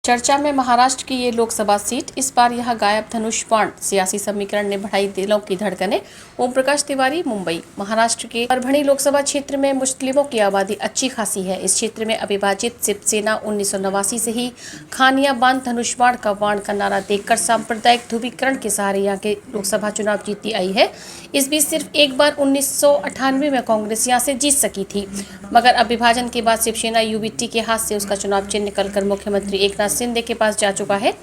चर्चा में महाराष्ट्र की ये लोकसभा सीट। इस बार यह गायब धनुष बाण सियासी समीकरण ने बढ़ाई दिलों की धड़कनें। ओम प्रकाश तिवारी, मुंबई। महाराष्ट्र के परभणी लोकसभा क्षेत्र में मुस्लिमों की आबादी अच्छी खासी है। इस क्षेत्र में अविभाजित शिवसेना 1989 से ही खानिया बांध धनुष बाण का नारा देकर सांप्रदायिक ध्रुवीकरण के सहारे यहाँ के लोकसभा चुनाव जीती आई है। इस बीच सिर्फ एक बार 1998 में कांग्रेस यहाँ से जीत सकी थी, मगर अब विभाजन के बाद शिवसेना यूबीटी के हाथ से उसका चुनाव चिन्ह निकलकर मुख्यमंत्री एकनाथ शिंदे के पास जा चुका है।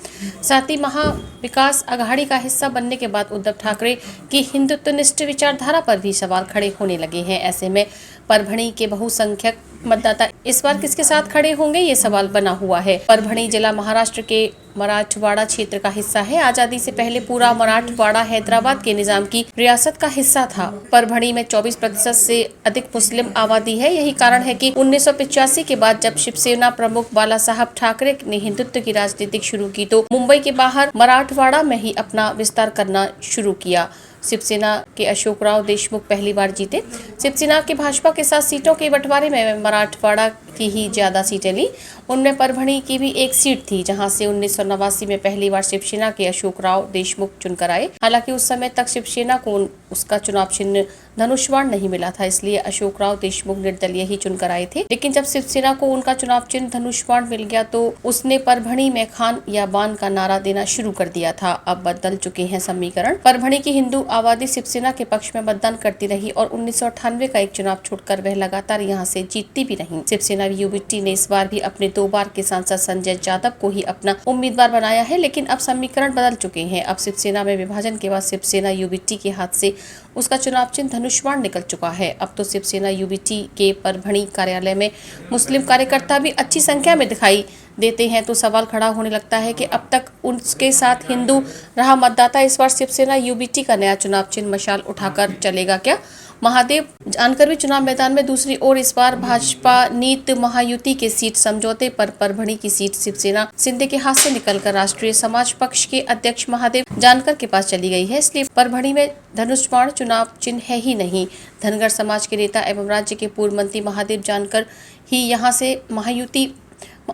साथ ही महाविकास आघाड़ी का हिस्सा बनने के बाद उद्धव ठाकरे की हिंदुत्वनिष्ठ विचारधारा पर भी सवाल खड़े होने लगे हैं। ऐसे में परभणी के बहुसंख्यक मतदाता इस बार किसके साथ खड़े होंगे, ये सवाल बना हुआ है। परभणी जिला महाराष्ट्र के मराठवाड़ा क्षेत्र का हिस्सा है। आजादी से पहले पूरा मराठवाड़ा हैदराबाद के निजाम की रियासत का हिस्सा था। परभणी में 24% से अधिक मुस्लिम आबादी है। यही कारण है कि 1985 के बाद जब शिवसेना प्रमुख बाला साहब ठाकरे ने हिंदुत्व की राजनीति शुरू की तो मुंबई के बाहर मराठवाड़ा में ही अपना विस्तार करना शुरू किया। शिवसेना के अशोकराव देशमुख पहली बार जीते। शिवसेना के भाजपा के साथ सीटों के बंटवारे में मराठवाड़ा की ही ज्यादा सीटें ली। उनमें परभणी की भी एक सीट थी, जहां से 1989 में पहली बार शिवसेना के अशोकराव देशमुख चुनकर आए। हालांकि उस समय तक शिवसेना को उसका चुनाव चिन्ह धनुष बाण नहीं मिला था, इसलिए अशोकराव देशमुख निर्दलीय ही चुनकर आए थे। लेकिन जब शिवसेना को उनका चुनाव चिन्ह धनुष बाण मिल गया तो उसने परभणी में खान या बान का नारा देना शुरू कर दिया था। अब बदल चुके हैं समीकरण। परभणी की हिंदू आबादी शिवसेना के पक्ष में मतदान करती रही और 1998 का एक चुनाव छोड़कर वह लगातार यहाँ से जीतती भी रही। शिवसेना यूबीटी ने इस बार भी अपने 2 बार के सांसद संजय यादव को ही अपना उम्मीदवार बनाया है, लेकिन अब समीकरण बदल चुके हैं। अब शिवसेना में विभाजन के बाद शिवसेना यूबीटी के हाथ से उसका चुनाव चिन्ह धनुष बाण निकल चुका है। अब तो शिवसेना यूबीटी के परभणी कार्यालय में मुस्लिम कार्यकर्ता भी अच्छी संख्या में दिखाई देते हैं, तो सवाल खड़ा होने लगता है कि अब तक उसके साथ हिंदू रहा मतदाता इस बार शिवसेना यूबीटी का नया चुनाव चिन्ह मशाल उठाकर चलेगा क्या? महादेव जानकर भी चुनाव मैदान में। दूसरी ओर इस बार भाजपा नीत महायुति के सीट समझौते पर परभणी की सीट शिवसेना शिंदे के हाथ से निकलकर राष्ट्रीय समाज पक्ष के अध्यक्ष महादेव जानकर के पास चली गई है। इसलिए परभणी में धनुष बाण चुनाव चिन्ह है ही नहीं। धनगर समाज के नेता एवं राज्य के पूर्व मंत्री महादेव जानकर ही यहाँ से महायुति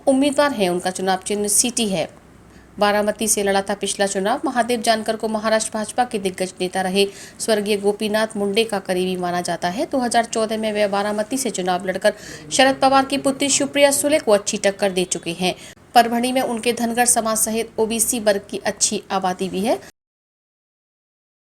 उम्मीदवार है। उनका चुनाव चिन्ह सीटी है। बारामती से लड़ा था पिछला चुनाव। महादेव जानकर को महाराष्ट्र भाजपा के दिग्गज नेता रहे स्वर्गीय गोपीनाथ मुंडे का करीबी माना जाता है। 2014 में वे बारामती से चुनाव लड़कर शरद पवार की पुत्री सुप्रिया सुले को अच्छी टक्कर दे चुके हैं। परभणी में उनके धनगर समाज सहित ओबीसी वर्ग की अच्छी आबादी भी है।